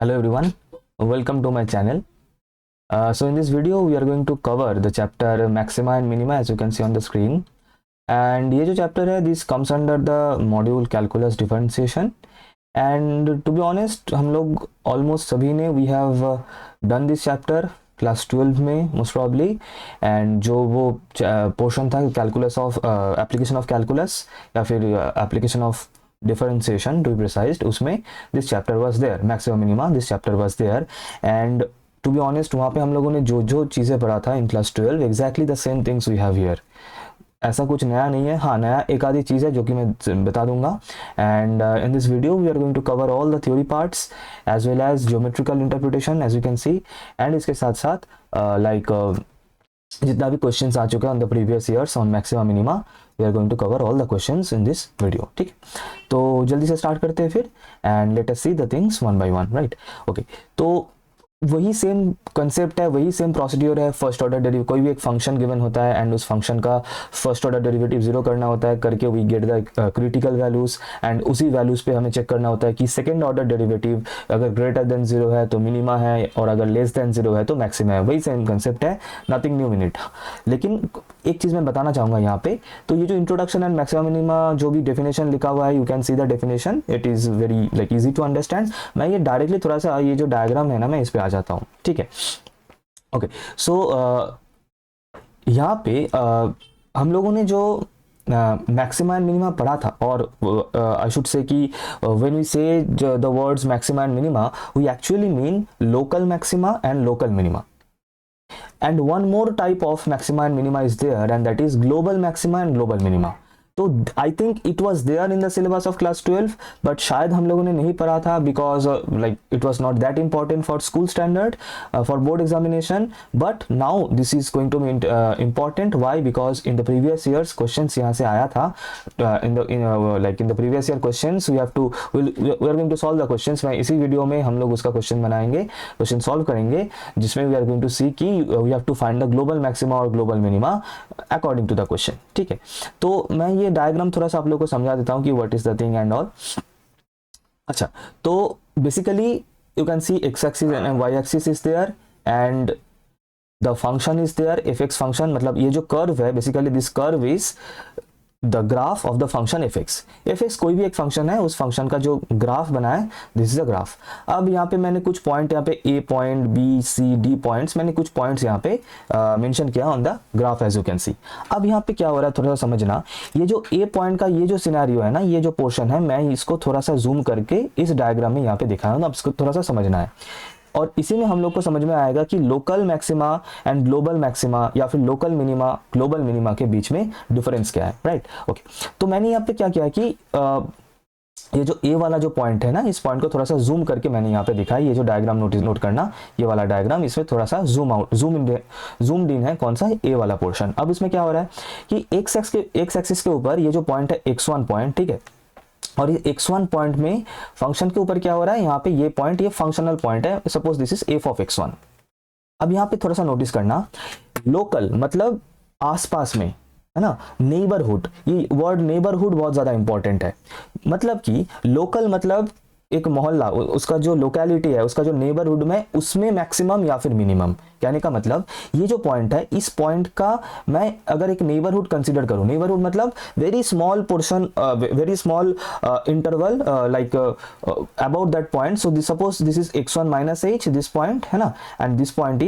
Hello everyone, welcome to my channel. So in this video we are going to cover the chapter maxima and minima as you can see on the screen. And ये जो chapter है this comes under the module calculus differentiation. And to be honest हम लोग almost सभी ने we have done this chapter class 12 में most probably. and जो वो पोर्शन था calculus of application of calculus या फिर application of differentiation to be precise उसमें this chapter was there maximum minima this chapter was there. and to be honest वहाँ पे हम लोगों ने जो जो चीज़ें पढ़ा था in class 12 exactly the same things we have here. ऐसा कुछ नया नहीं है, हाँ नया एक आधी चीज़ है जो कि मैं बता दूंगा. And in this video we are going to cover all the theory parts as well as geometrical interpretation as you can see. And इसके साथ साथ लाइक जितना भी क्वेश्चंस आ चुके हैं on the previous years on maxima minima we are going to cover all the questions in this video. ठीक, तो जल्दी से स्टार्ट करते हैं फिर and let us see the things one by one. Right, okay. तो वही सेम कंसेप्ट है, वही सेम प्रोसीड्यूर है. फर्स्ट ऑर्डर डेरिवेटिव, कोई भी एक फंक्शन गिवन होता है एंड उस फंक्शन का फर्स्ट ऑर्डर डेरिवेटिव जीरो करना होता है, करके we get the critical values and उसी वैल्यूज पे हमें चेक करना होता है कि सेकंड ऑर्डर डेरिवेटिव अगर ग्रेटर देन जीरो है तो मिनिमा है और अगर लेस देन जीरो है तो मैक्सिमा है. वही सेम कंसेप्ट है, नथिंग न्यू इन इट. लेकिन एक चीज़ मैं बताना चाहूँगा यहाँ पे, तो ये जो इंट्रोडक्शन एंड मैक्सिमा मिनिमा जो भी डेफिनेशन लिखा हुआ है you can see the definition, it is very like easy to understand. मैं ये डायरेक्टली थोड़ा सा ये जो डायग्राम है ना मैं इस पे आ जाता हूँ. ठीक है, ओके. सो यहाँ पे हम लोगों ने जो मैक्सिमा एंड मिनिमा पढ़ा था और आई शुड से कि when we say the words maxima and minima we actually mean local maxima and local minima. And one more type of maxima and minima is there, and that is global maxima and global minima. तो I think it was there in the syllabus of class 12 but शायद हम लोगों ने नहीं पढ़ा था because like it was not that important for school standard for board examination. But now this is going to be important. Why? Because in the previous years question यहाँ से आया था. In the previous year question we have to we are going to solve the question. मैं इसी video में हम लोग उसका क्वेश्चन बनाएंगे, क्वेश्चन सॉल्व करेंगे जिसमें we are going to see कि we have to find the global maxima और global minima according to the question. ठीक है, तो मैं ये डायग्राम थोड़ा सा आप लोगों को समझा देता हूं कि what is the thing and all. अच्छा, तो basically you can see x axis and y axis is there and the function is there f x function. मतलब ये जो कर्व है basically this curve is the graph of the function f x. F x कोई भी एक function है, उस function का जो ग्राफ बना है दिस इज अ ग्राफ. अब यहाँ पे मैंने कुछ पॉइंट यहाँ पे A point B C D points मैंने कुछ पॉइंट्स यहाँ पे मेंशन किया on the graph as you can see. अब यहाँ पे क्या हो रहा है थोड़ा सा समझना. ये जो ए पॉइंट का ये जो सिनेरियो है ना, ये जो पोर्शन है मैं इसको थोड़ा सा जूम करके इस डायग्राम में यहाँ पे दिखाया हूँ. अब इसको थोड़ा सा समझना है और इसी में हम लोग को समझ में आएगा कि local maxima and global maxima या फिर लोकल मिनिमा ग्लोबल मिनिमा के बीच में डिफरेंस क्या है. Right, okay. तो मैंने यहाँ पे क्या किया कि ये जो ए वाला जो पॉइंट है ना, इस पॉइंट को थोड़ा सा जूम करके मैंने यहाँ पे दिखाया. ये जो डायग्राम नोट करना, ये वाला डायग्राम, इसमें थोड़ा सा जूम इन है कौन सा, ए वाला पोर्शन. अब इसमें क्या हो रहा है कि एक्स एक्सिस के ऊपर ये जो पॉइंट है x1 पॉइंट, ठीक है, और ये x1 पॉइंट में फंक्शन के ऊपर क्या हो रहा है, यहाँ पे ये पॉइंट ये फंक्शनल पॉइंट है. Suppose this is f of x1. अब यहाँ पे थोड़ा सा नोटिस करना, लोकल मतलब आसपास में है ना, नेबरहुड. ये वर्ड नेबरहुड बहुत ज्यादा इंपॉर्टेंट है. मतलब कि लोकल मतलब एक मोहल्ला, उसका जो लोकेलिटी है, उसका जो नेबरहुड में, उसमें मैक्सिमम या फिर मिनिमम. कहने का मतलब ये जो पॉइंट है, इस पॉइंट का मैं अगर एक नेबरहुड कंसीडर करूं, नेबरहुड मतलब very small portion, very small interval like about that point. So this suppose this is x1 minus h, this point है ना, and this point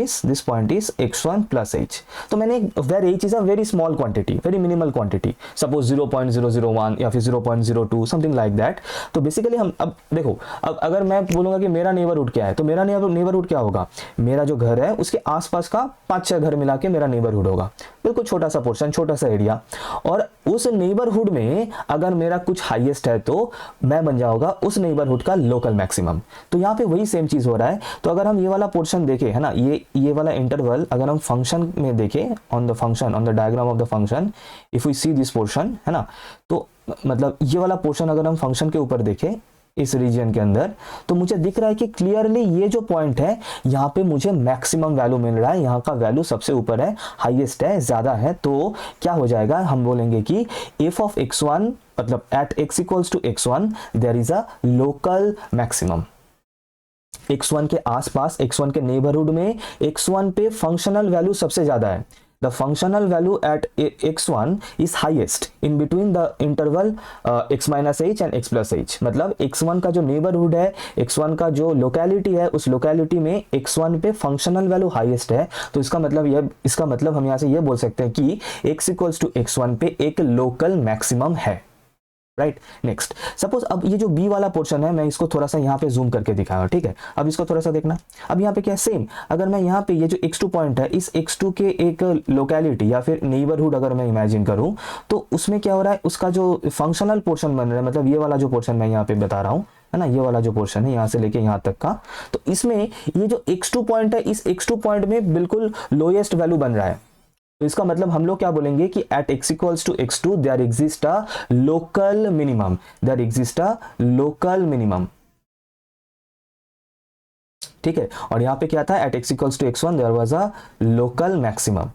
is x1 plus h. तो मैंने very h is a very small quantity, very minimal quantity, suppose 0.001 या फिर 0.02 something like that. तो basically हम अब देखो, अब अगर मैं बोलूंगा कि मेरा नेबरहुड क्या है, तो मेरा नेबरहुड क्या होगा, मेरा जो घर है उसके आसपास का 5-6 घर मिला के मेरा नेबरहुड होगा. बिल्कुल छोटा सा पोर्शन, छोटा सा एरिया. और उस नेबरहुड में अगर मेरा कुछ हाईएस्ट है तो मैं बन जाऊंगा उस नेबरहुड का लोकल मैक्सिमम. तो यहाँ पे वही सेम चीज हो रहा है. तो अगर हम ये वाला पोर्शन देखें है ना, ये वाला इंटरवल अगर हम फंक्शन में देखें on the function, on the diagram of the function, if we see this portion है ना, तो मतलब ये वाला पोर्शन अगर हम फंक्शन के ऊपर देखें इस रीजन के अंदर, तो मुझे दिख रहा है कि क्लियरली ये जो पॉइंट है यहाँ पे मुझे मैक्सिमम वैल्यू मिल रहा है. यहाँ का वैल्यू सबसे ऊपर है, हाईएस्ट है, ज्यादा है. तो क्या हो जाएगा, हम बोलेंगे कि f ऑफ x1 मतलब at x equals to x1 there is a local maximum. x1 के आसपास, x1 के नेबरहुड में x1 पे फंक्शनल वैल्यू सबसे ज्यादा है। The functional value at x1 is highest in between the interval x minus h and x plus h. मतलब x1 का जो नेबरहुड है, x1 का जो लोकेलिटी है, उस लोकेलिटी में x1 पे फंक्शनल वैल्यू हाईएस्ट है। तो इसका मतलब हम यहाँ से ये बोल सकते हैं कि x इक्वल्स टू x1 पे एक लोकल मैक्सिमम है, राइट। नेक्स्ट, सपोज अब ये जो बी वाला पोर्शन है, मैं इसको थोड़ा सा यहाँ पे जूम करके दिखाया, ठीक है। अब इसको थोड़ा सा देखना। अब यहाँ पे क्या है, सेम अगर मैं यहाँ पे ये जो x2 पॉइंट है, इस x2 के एक लोकेलिटी या फिर नेबरहुड अगर मैं इमेजिन करूँ, तो उसमें क्या हो रहा है, उसका जो फंक्शनल पोर्शन बन रहा है, मतलब ये वाला जो पोर्शन मैं यहाँ पे बता रहा हूँ, है ना, ये वाला जो पोर्शन है यहाँ से लेके यहाँ तक का, तो इसमें ये जो x2 पॉइंट है, इस x2 पॉइंट में बिल्कुल लोएस्ट वैल्यू बन रहा है। तो इसका मतलब हम लोग क्या बोलेंगे कि at x equals to x2 there exist a local minimum, there exist a local minimum, ठीक है। और यहां पे क्या था, at x equals to x1 there was a local maximum.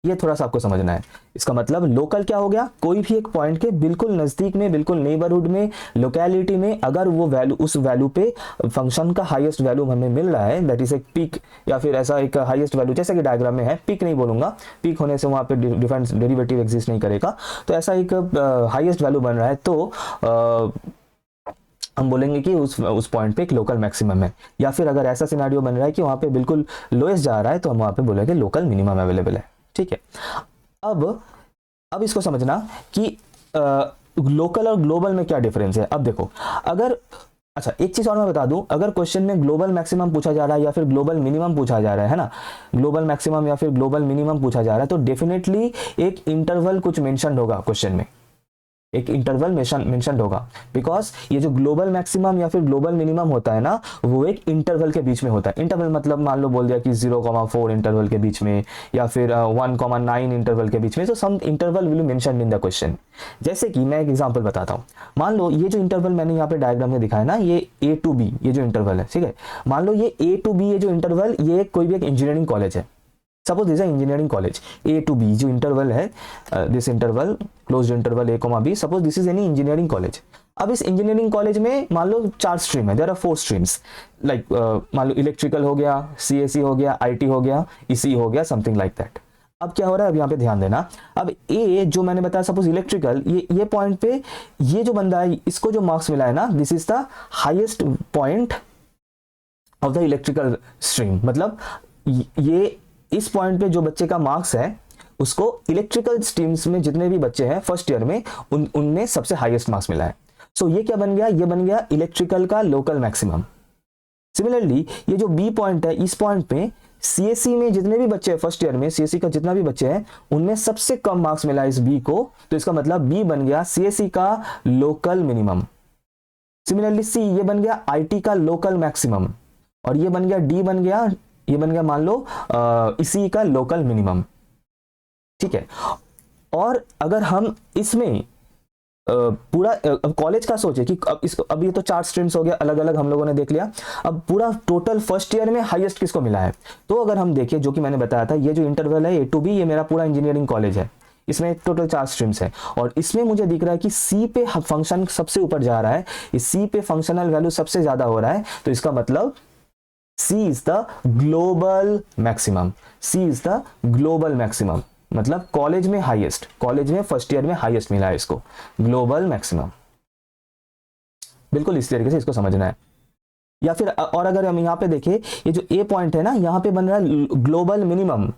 ये थोड़ा सा आपको समझना है। इसका मतलब लोकल क्या हो गया, कोई भी एक पॉइंट के बिल्कुल नजदीक में, बिल्कुल नेबरहुड में, लोकेलिटी में अगर वो वैल्यू, उस वैल्यू पे फंक्शन का हाईएस्ट वैल्यू हमें मिल रहा है, दैट इज एक पीक या फिर ऐसा एक हाईएस्ट वैल्यू, जैसे कि डायग्राम में है, पीक नहीं बोलूंगा, पीक होने से वहां पे डिफरेंट डेरिवेटिव एग्जिस्ट नहीं करेगा, तो ऐसा एक हाईएस्ट वैल्यू बन रहा है, तो हम बोलेंगे कि उस पॉइंट पे एक लोकल मैक्सिमम है। या फिर अगर ऐसा सिनेरियो बन रहा है कि वहां पे बिल्कुल लोएस्ट जा रहा है, तो हम वहां पे बोलेंगे लोकल मिनिमम अवेलेबल है, ठीक है। अब इसको समझना कि लोकल और ग्लोबल में क्या डिफरेंस है। अब देखो, अगर अच्छा एक चीज और मैं बता दूं, अगर क्वेश्चन में ग्लोबल मैक्सिमम पूछा जा रहा है या फिर ग्लोबल मिनिमम पूछा जा रहा है ना, ग्लोबल मैक्सिमम या फिर ग्लोबल मिनिमम पूछा जा रहा है, तो डेफिनेटली एक इंटरवल कुछ मेंशन होगा क्वेश्चन में, एक इंटरवल मेंशन होगा, बिकॉज ये जो ग्लोबल मैक्सिमम या फिर ग्लोबल मिनिमम होता है ना, वो एक इंटरवल के बीच में होता है। इंटरवल मतलब मान लो बोल दिया कि 0,4 इंटरवल के बीच में या फिर 1,9 इंटरवल के बीच में, तो some interval will mention in the question. जैसे कि मैं एक एग्जांपल बताता हूँ, मान लो ये जो इंटरवल मैंने यहाँ पे डायग्राम में दिखाया ना, ये A to B ये जो इंटरवल है, ठीक है, मान लो ये A to B ये जो इंटरवल, ये कोई भी एक इंजीनियरिंग कॉलेज है, suppose this engineering college A to B जो इंटरवल है, this interval closed interval A, B, suppose this is any engineering college. अब इस इंजीनियरिंग कॉलेज में मान लो 4 स्ट्रीम है, देयर आर 4 स्ट्रीम्स, लाइक मान लो इलेक्ट्रिकल हो गया, CSE हो गया, IT हो गया, EC हो गया, समथिंग लाइक दैट। अब क्या हो रहा है, अब यहाँ पे ध्यान देना, अब A जो मैंने बताया सपोज इलेक्ट्रिकल, ये पॉइंट पे ये जो बंदा है, इसको जो मार्क्स मिला है ना, this is the highest point of the electrical stream. मतलब ये इस पॉइंट पे जो बच्चे का मार्क्स है, उसको इलेक्ट्रिकल स्ट्रीम्स में जितने भी बच्चे हैं फर्स्ट ईयर में, उनमें सबसे हाईएस्ट मार्क्स मिला है। सो ये क्या बन गया, ये बन गया इलेक्ट्रिकल का लोकल मैक्सिमम। सिमिलरली ये जो बी पॉइंट है, इस पॉइंट पे CSE में जितने भी बच्चे हैं फर्स्ट ईयर में, CSE का जितना भी बच्चे हैं, उनमें सबसे कम मार्क्स मिला है इस बी को, तो इसका मतलब बी बन गया CSE का लोकल मिनिमम। सिमिलरली सी, ये बन गया IT का लोकल मैक्सिमम, और ये बन गया डी, बन गया ये बन गया मान लो इसी का लोकल मिनिमम, ठीक है। और अगर हम इसमें पूरा कॉलेज का सोचे कि अब ये तो 4 स्ट्रीम्स हो गया, अलग अलग हम लोगों ने देख लिया, अब पूरा टोटल फर्स्ट ईयर में हाईएस्ट किसको मिला है, तो अगर हम देखें, जो कि मैंने बताया था, ये जो इंटरवल है A to B, ये मेरा पूरा इंजीनियरिंग कॉलेज है, इसमें टोटल 4 स्ट्रीम्स है, और इसमें मुझे दिख रहा है कि C पे फंक्शन सबसे ऊपर जा रहा है, इस C पे फंक्शनल वैल्यू सबसे ज्यादा हो रहा है, तो इसका मतलब C is the global maximum, C is the global maximum, मतलब कॉलेज में हाईएस्ट, कॉलेज में फर्स्ट ईयर में हाईएस्ट मिला है इसको, ग्लोबल मैक्सिमम। बिल्कुल इस तरीके से इसको समझना है। या फिर और अगर हम यहाँ पे देखें, ये जो A पॉइंट है ना, यहाँ पे बन रहा है ग्लोबल मिनिमम।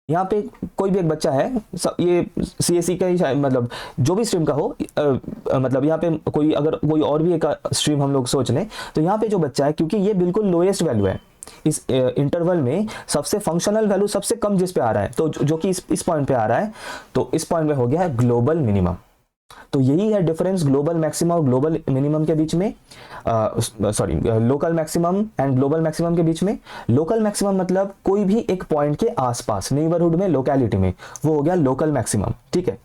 यहाँ पे कोई भी एक बच्चा है, ये CSE का ही, मतलब जो भी स्ट्रीम का हो, मतलब यहाँ पे कोई अगर कोई और भी एक स्ट्रीम हम लोग सोच लें, तो यहाँ पे जो बच्चा है, क्योंकि ये बिल्कुल लोएस्ट वैल्यू है इस इंटरवल में, सबसे फंक्शनल वैल्यू सबसे कम जिस पे आ रहा है, तो जो कि इस पॉइंट पे आ रहा है, तो इस पॉइंट में हो गया है ग्लोबल मिनिमम। तो यही है डिफरेंस ग्लोबल मैक्सिमम और ग्लोबल मिनिमम के बीच में, sorry local maximum and global maximum के बीच में। लोकल मैक्सिमम मतलब कोई भी एक पॉइंट के आसपास, नेबरहुड में, लोकेलिटी में, वो हो गया लोकल मैक्सिमम, ठीक है।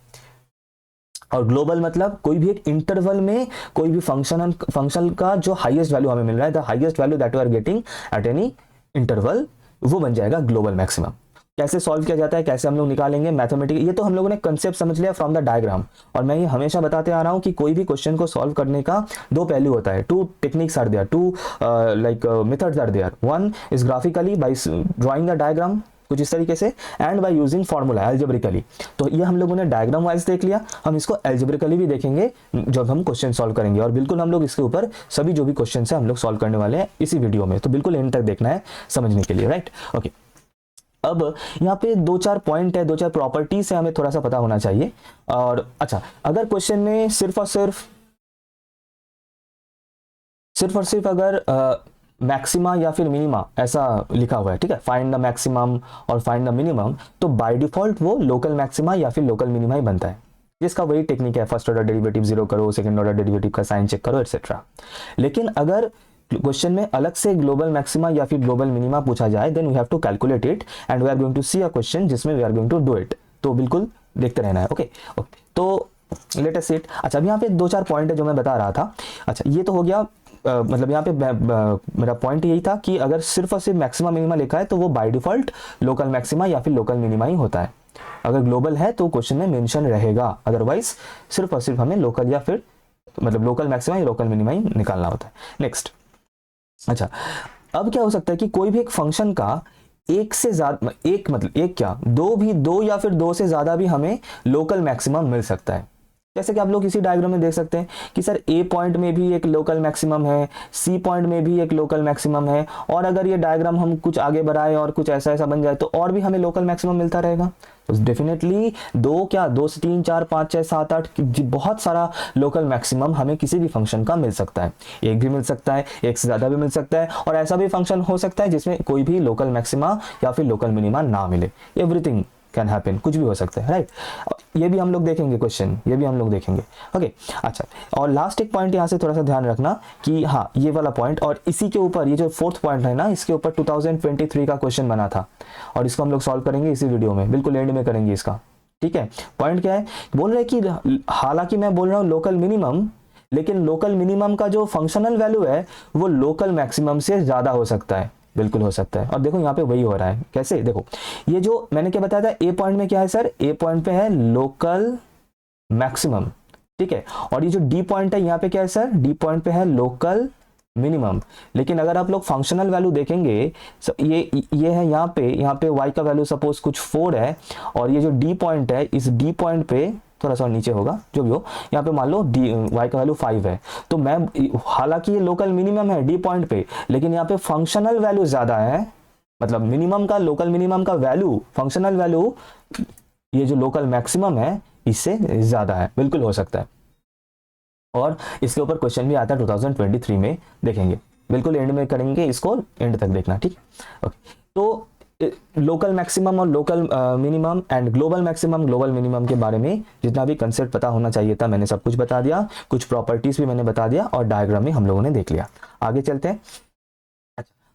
और ग्लोबल मतलब कोई भी एक इंटरवल में कोई भी फंक्शन का जो हाईएस्ट वैल्यू हमें मिल रहा है, the highest value that we are getting at any interval, वो बन जाएगा ग्लोबल मैक्सिमम। कैसे सॉल्व किया जाता है, कैसे हम लोग निकालेंगे मैथमेटिकल, ये तो हम लोगों ने कंसेप्ट समझ लिया फ्रॉम द डायग्राम। और मैं ये हमेशा बताते आ रहा हूँ कि कोई भी क्वेश्चन को सॉल्व करने का दो पहलू होता है, two techniques are there, two like methods are there. One is graphically by drawing the diagram कुछ इस तरीके से, and by using formula algebraically. तो ये हम लोगों ने डायग्राम वाइज देख लिया, हम इसको एल्जेब्रिकली भी देखेंगे जब हम क्वेश्चन सॉल्व करेंगे। और बिल्कुल हम लोग इसके ऊपर सभी जो भी क्वेश्चन है हम लोग सॉल्व करने वाले हैं इसी वीडियो में, तो बिल्कुल एंड तक देखना है समझने के लिए, राइट। ओके, अब यहाँ पे 2-4 पॉइंट है, 2-4 प्रॉपर्टीज है, हमें थोड़ा सा पता होना चाहिए। और अच्छा, अगर क्वेश्चन में सिर्फ और सिर्फ अगर मैक्सिमा या फिर मिनिमा ऐसा लिखा हुआ है, ठीक है, फाइंड द मैक्सिमम और फाइंड द मिनिमम, तो बाय डिफॉल्ट वो लोकल मैक्सिमा या फिर लोकल मिनिमा ही बनता है, जिसका वही टेक्निक है, फर्स्ट ऑर्डर डेरिवेटिव जीरो करो, सेकंड ऑर्डर डेरिवेटिव का साइन चेक करो एटसेट्रा। लेकिन अगर क्वेश्चन में अलग से ग्लोबल मैक्सिमा या फिर ग्लोबल मिनिमा पूछा जाए, then we have to calculate it and we are going to see a question जिसमें we are going to do it. तो बिल्कुल देखते रहना है। ओके, तो लेट अस सीट। अच्छा, अब यहाँ पे 2-4 पॉइंट है जो मैं बता रहा था। अच्छा, ये तो हो गया, मतलब यहाँ पे मेरा पॉइंट यही था कि अगर सिर्फ और सिर्फ मैक्सिमा मिनिमा लिखा है तो वो बाय डिफॉल्ट लोकल मैक्सिमा या फिर लोकल मिनिमा ही होता है। अगर ग्लोबल है तो क्वेश्चन में मेंशन रहेगा, अदरवाइज सिर्फ और सिर्फ हमें लोकल या फिर मतलब लोकल मैक्सिमा या लोकल मिनिमा ही निकालना होता है। नेक्स्ट, अच्छा, अब क्या हो सकता है कि कोई भी एक फंक्शन का एक से ज्यादा, एक मतलब एक क्या, दो या फिर दो से ज्यादा भी हमें लोकल मैक्सिमम मिल सकता है। जैसे कि आप लोग इसी डायग्राम में देख सकते हैं कि सर ए पॉइंट में भी एक लोकल मैक्सिमम है, सी पॉइंट में भी एक लोकल मैक्सिमम है, और अगर ये डायग्राम हम कुछ आगे बढ़ाए और कुछ ऐसा ऐसा बन जाए तो और भी हमें लोकल मैक्सिमम मिलता रहेगा। तो डेफिनेटली 2 से 3, 4, 5, 6, 7, 8 बहुत सारा लोकल मैक्सिमम हमें किसी भी फंक्शन का मिल सकता है। एक भी मिल सकता है, एक से ज़्यादा भी मिल सकता है, और ऐसा भी फंक्शन हो सकता है जिसमें कोई भी लोकल मैक्सिमा या फिर लोकल मिनिमा ना मिले। एवरीथिंग कैन हैपन, कुछ भी हो सकता है, राइट। ये भी हम लोग देखेंगे क्वेश्चन, ये भी हम लोग देखेंगे। ओके, अच्छा, और लास्ट एक पॉइंट यहाँ से थोड़ा सा ध्यान रखना कि हाँ, ये वाला पॉइंट और इसी के ऊपर ये जो 4th पॉइंट है ना, इसके ऊपर 2023 का क्वेश्चन बना था और इसको हम लोग सॉल्व करेंगे इसी वीडियो में, बिल्कुल एंड में करेंगे इसका, ठीक है। पॉइंट क्या है, बोल रहे कि हालांकि मैं बोल रहा हूँ लोकल मिनिमम, लेकिन लोकल मिनिमम का जो फंक्शनल वैल्यू है वो लोकल मैक्सिमम से ज्यादा हो सकता है, बिल्कुल हो सकता है। और देखो यहाँ पे वही हो रहा है, कैसे, देखो ये जो मैंने क्या बताया था, ए पॉइंट में क्या है सर, ए पॉइंट पे है लोकल मैक्सिमम, ठीक है, और ये जो डी पॉइंट है यहाँ पे क्या है सर, डी पॉइंट पे है लोकल मिनिमम। लेकिन अगर आप लोग फंक्शनल वैल्यू देखेंगे, ये है यहाँ पे y का वैल्यू सपोज कुछ 4 है, और ये जो डी पॉइंट है, इस डी पॉइंट पे थोड़ा सा नीचे होगा, जो भी हो, यहाँ पे मान लो y का वैल्यू 5 है, तो मैं, हालांकि ये लोकल मिनिमम है डी पॉइंट पे, लेकिन यहाँ पे फंक्शनल वैल्यू ज्यादा है, मतलब मिनिमम का, लोकल मिनिमम का वैल्यू, फंक्शनल वैल्यू ये जो लोकल मैक्सिमम है इससे ज्यादा है, बिल्कुल हो सकता है। और इसके ऊपर क्वेश्चन भी आता है 2023 में, देखेंगे, बिल्कुल एंड में करेंगे इसको, एंड तक देखना, ठीक। ओके, तो लोकल मैक्सिमम और local minimum and global maximum global minimum के बारे में जितना भी कंसेप्ट पता होना चाहिए था मैंने सब कुछ बता दिया, कुछ प्रॉपर्टीज भी मैंने बता दिया, और डायग्राम में हम लोगों ने देख लिया। आगे चलते हैं।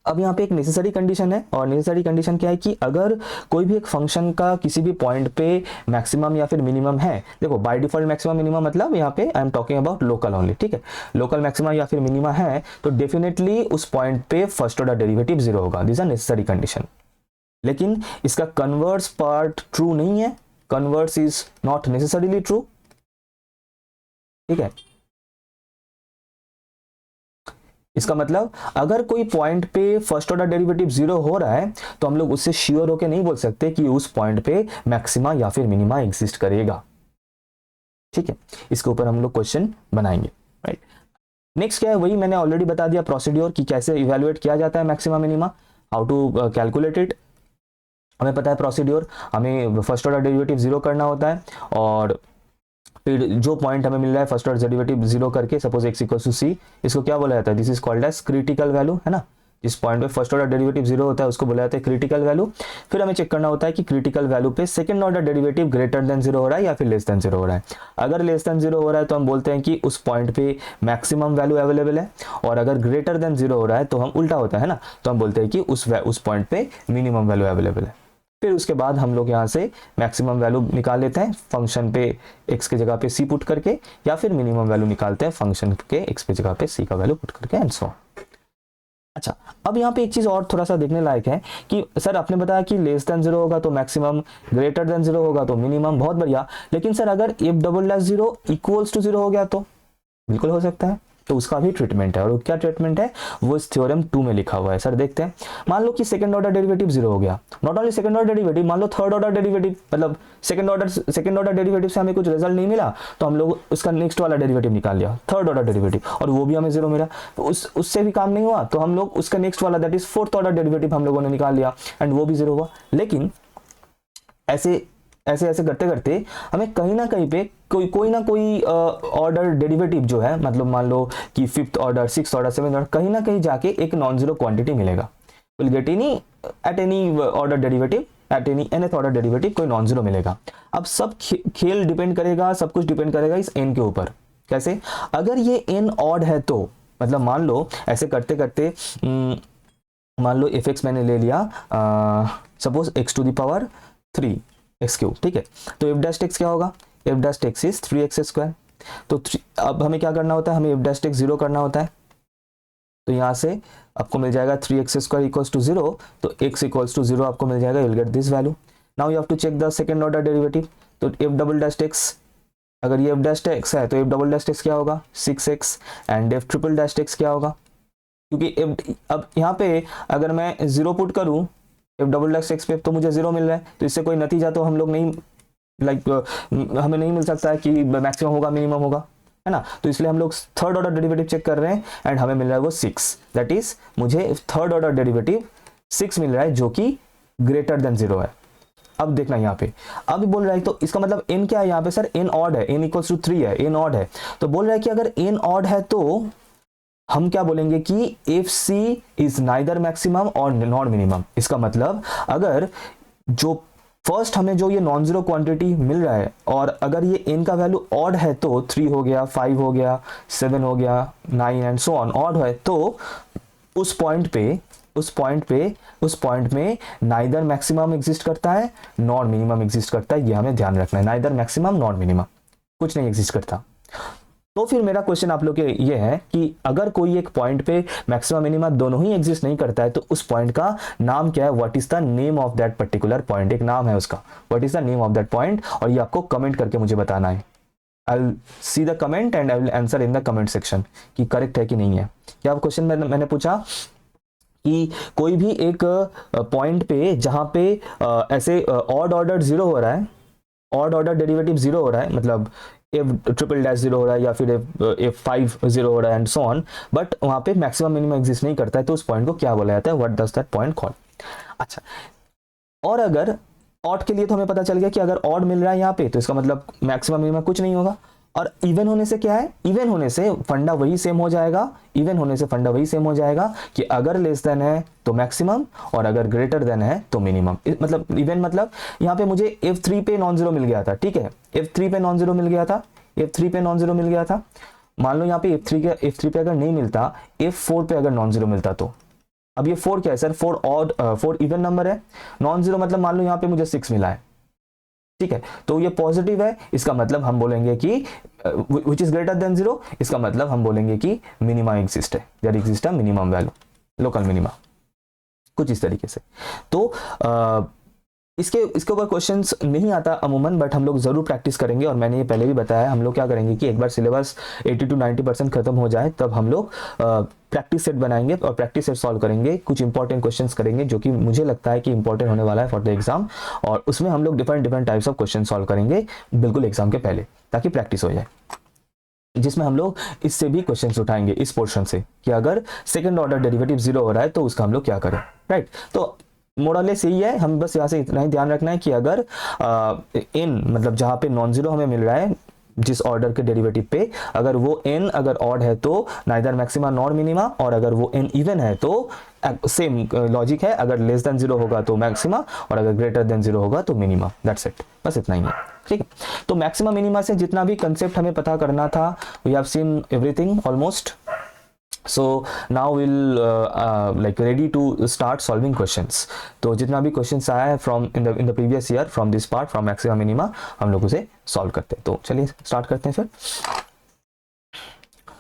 अब यहाँ पे एक नेसेसरी कंडीशन है, और नेसेसरी कंडीशन क्या है कि अगर कोई भी एक फंक्शन का किसी भी पॉइंट पे मैक्सिमम या फिर मिनिमम है, देखो बाय डिफॉल्ट मैक्सिमम मिनिमम मतलब यहाँ पे I am talking about local only, ठीक है, लोकल मैक्सिमम या फिर मिनिमा है तो डेफिनेटली उस पॉइंट पे फर्स्ट ऑर्डर डेरिवेटिव जीरो होगा, दिस आर नेसेसरी कंडीशन। लेकिन इसका कन्वर्स पार्ट ट्रू नहीं है, converse is not necessarily true, ठीक है। इसका मतलब अगर कोई पॉइंट पे फर्स्ट ऑर्डर डेरिवेटिव जीरो हो रहा है तो हम लोग उससे श्योर होकर नहीं बोल सकते कि उस पॉइंट पे मैक्सिमा या फिर मिनिमा एग्जिस्ट करेगा, ठीक है। इसके ऊपर हम लोग क्वेश्चन बनाएंगे, राइट। नेक्स्ट क्या है, वही मैंने ऑलरेडी बता दिया प्रोसीड्योर कि कैसे इवेलुएट किया जाता है maxima minima, how to calculate it. हमें पता है प्रोसीड्योर, हमें फर्स्ट ऑर्डर डेरिवेटिव जीरो करना होता है, और फिर जो पॉइंट हमें मिल रहा है फर्स्ट ऑर्डर डेरिवेटिव जीरो करके, suppose x equal to c, इसको क्या बोला जाता है, this is called as critical value, है ना। जिस पॉइंट पे फर्स्ट ऑर्डर डेरिवेटिव जीरो होता है उसको बोला जाता है क्रिटिकल वैल्यू। फिर हमें चेक करना होता है कि क्रिटिकल वैल्यू पे second order derivative greater than zero हो रहा है या फिर लेस देन जीरो हो रहा है। अगर लेस देन जीरो हो रहा है तो हम बोलते हैं कि उस पॉइंट पे मैक्सिमम वैल्यू अवेलेबल है, और अगर ग्रेटर देन जीरो हो रहा है तो हम उल्टा होता है ना, तो हम बोलते हैं कि उस पॉइंट पे मिनिमम वैल्यू अवेलेबल है। फिर उसके बाद हम लोग यहाँ से मैक्सिमम वैल्यू निकाल लेते हैं फंक्शन पे x के जगह पे c पुट करके, या फिर मिनिमम वैल्यू निकालते हैं फंक्शन के x के जगह पे c का वैल्यू पुट करके, एंड सो ऑन। अच्छा, अब यहाँ पे एक चीज और थोड़ा सा देखने लायक है कि सर आपने बताया कि लेस देन जीरो होगा तो मैक्सिमम, ग्रेटर देन जीरो होगा तो मिनिमम, बहुत बढ़िया, लेकिन सर अगर if double dash zero equals to zero हो गया तो? बिल्कुल हो सकता है, तो उसका भी ट्रीटमेंट है, और क्या ट्रीटमेंट है वो इस थ्योरम 2 में लिखा हुआ है। सर देखते हैं, मान लो कि सेकंड ऑर्डर डेरिवेटिव जीरो हो गया, not only second order derivative, मान लो थर्ड ऑर्डर डेरिवेटिव, मतलब सेकंड ऑर्डर डेरिवेटिव से हमें कुछ रिजल्ट नहीं मिला तो हम लोग उसका नेक्स्ट वाला डेरिवेटिव निकाल लिया, थर्ड ऑर्डर डेरिवेटिव, और वो भी हमें जीरो मिला, तो उससे भी काम नहीं हुआ तो हम लोग उसका नेक्स्ट वाला that is fourth order derivative हम लोगों ने निकाल लिया एंड वो भी जीरो हुआ। लेकिन ऐसे ऐसे ऐसे करते करते हमें कहीं ना कहीं पे कोई ना कोई ऑर्डर डेरिवेटिव जो है, मतलब मान लो कि fifth order, six order, seven order, कहीं ना कहीं जाके एक नॉन जीरो क्वांटिटी मिलेगा, will get any at any order derivative, at any nth order derivative कोई नॉन जीरो मिलेगा। अब सब खेल डिपेंड करेगा, सब कुछ डिपेंड करेगा इस n के ऊपर। कैसे? अगर ये n ऑड है तो, मतलब मान लो ऐसे करते करते मान लो एफ एक्स मैंने ले लिया, suppose x to the power 3 x cube, ठीक है, तो एफ डैश एक्स क्या होगा? F dash x is 3x square. तो अब हमें क्या करना होता है, हमें एफ डैश एक्स जीरो करना होता है, तो यहाँ से आपको मिल जाएगा 3x square equals to zero, तो x इक्वल्स टू जीरो आपको मिल जाएगा, you will get this value. Now you have to check the second order derivative, तो एफ डबल डैश एक्स, अगर ये एफ डैश एक्स है तो एफ डबल डैश एक्स क्या होगा? 6x, and F triple dash x क्या होगा? क्योंकि अब यहाँ पे अगर मैं जीरो पुट करूँ एफ डबल डैश एक्स पे तो मुझे जीरो मिल रहा है, तो इससे कोई नतीजा तो हम लोग नहीं, हमें नहीं मिल सकता है कि मैक्सिमम होगा मिनिमम होगा, है ना, तो इसलिए हम लोग थर्ड ऑर्डर डेरिवेटिव चेक कर रहे हैं एंड हमें मिल रहा है वो 6, दैट इज मुझे थर्ड ऑर्डर डेरिवेटिव 6 मिल रहा है जो कि ग्रेटर देन जीरो है। अब देखना यहाँ पे, अब बोल रहा है तो इसका मतलब n क्या है यहाँ पे? सर n ऑड है, n इक्वल्स टू 3 है, n ऑड है, तो बोल रहा है कि अगर n ऑड है तो हम क्या बोलेंगे कि if c is neither maximum और नॉट मिनिमम। इसका मतलब अगर जो फर्स्ट हमें जो ये नॉन जीरो क्वांटिटी मिल रहा है और अगर ये n का वैल्यू ऑड है तो 3 हो गया, 5 हो गया, 7 हो गया, 9 एंड सो ऑन ऑड है, तो उस पॉइंट में नाइदर मैक्सिमम एग्जिस्ट करता है, नॉट मिनिमम एग्जिस्ट करता है, ये हमें ध्यान रखना है, नाइदर मैक्सिमम नॉट मिनिमम, कुछ नहीं एग्जिस्ट करता। तो फिर मेरा क्वेश्चन आप लोग के ये है कि अगर कोई एक पॉइंट पे मैक्सिमम मिनिमम दोनों ही एग्जिस्ट नहीं करता है तो उस पॉइंट का नाम क्या है? What is the name of that particular point, एक नाम है उसका, what is the name of that point, और ये आपको कमेंट करके मुझे बताना है। I will see the comment and I will answer in the comment section कि करेक्ट है कि नहीं है। क्या क्वेश्चन मैंने पूछा कि कोई भी एक पॉइंट पे जहां पे ऐसे ऑड ऑर्डर जीरो हो रहा है, ऑड ऑर्डर डेरिवेटिव जीरो हो रहा है, मतलब एफ ट्रिपल डैश जीरो हो रहा है या फिर एफ 5 जीरो हो रहा है एंड सो ऑन, बट वहां पे मैक्सिमम मिनिमम एग्जिस्ट नहीं करता है, तो उस पॉइंट को क्या बोला जाता है? What does that point call? अच्छा, और अगर ऑड के लिए तो हमें पता चल गया कि अगर ऑड मिल रहा है यहाँ पे तो इसका मतलब मैक्सिमम मिनिमम कुछ नहीं होगा, और इवन होने से क्या है? इवन होने से फंडा वही सेम हो जाएगा, इवन होने से फंडा वही सेम हो जाएगा कि अगर लेस देन है तो मैक्सिमम और अगर ग्रेटर देन है तो मिनिमम। मतलब इवन मतलब यहाँ पे मुझे F3 पे नॉन जीरो मिल गया था, ठीक है, F3 पे नॉन जीरो मिल गया था, F3 पे नॉन जीरो मिल गया था, मान लो यहाँ पे F3 पे अगर नहीं मिलता, F4 पे अगर नॉन जीरो मिलता तो, अब ये 4 क्या है सर? 4 इवन नंबर है, नॉन जीरो मतलब मान लो यहाँ पे मुझे 6 मिला है, ठीक है, तो ये पॉजिटिव है, इसका मतलब हम बोलेंगे कि which is greater than zero, इसका मतलब हम बोलेंगे कि मिनिमा एग्जिस्ट है, there exist a minimum value, local minima, कुछ इस तरीके से। तो इसके ऊपर क्वेश्चंस नहीं आता अमूमन, बट हम लोग जरूर प्रैक्टिस करेंगे, और मैंने ये पहले भी बताया, हम लोग क्या करेंगे कि एक बार सिलेबस 80 to 90% खत्म हो जाए तब हम लोग प्रैक्टिस सेट बनाएंगे और प्रैक्टिस सेट सॉल्व करेंगे, कुछ इंपॉर्टेंट क्वेश्चंस करेंगे जो कि मुझे लगता है कि इंपॉर्टेंट होने वाला है फॉर द एग्जाम, और उसमें हम लोग different types of question solve करेंगे बिल्कुल एग्जाम के पहले, ताकि प्रैक्टिस हो जाए, जिसमें हम लोग इससे भी क्वेश्चंस उठाएंगे इस पोर्शन से कि अगर सेकंड ऑर्डर डेरिवेटिव जीरो हो रहा है तो उसका हम लोग क्या करें, राइट। तो मोरलेस यही है, हम बस यहाँ से इतना ही ध्यान रखना है कि अगर इन मतलब जहाँ पे नॉन जीरो हमें मिल रहा है जिस ऑर्डर के डेरिवेटिव पे, अगर वो n अगर ऑड है तो नाइदर मैक्सिमा नॉर मिनिमा, और अगर वो n इवन है तो सेम लॉजिक है, अगर लेस देन जीरो होगा तो मैक्सिमा और अगर ग्रेटर देन जीरो होगा तो मिनिमा, दैट्स इट, बस इतना ही है, ठीक है। तो मैक्सिमा मिनिमा से जितना भी कंसेप्ट हमें पता करना था, we have seen everything almost. So now we'll like ready to start solving questions. तो जितना भी questions आया है from in the previous year from this part from maxima minima हम लोग उसे solve करते हैं। तो चलिए start करते हैं फिर।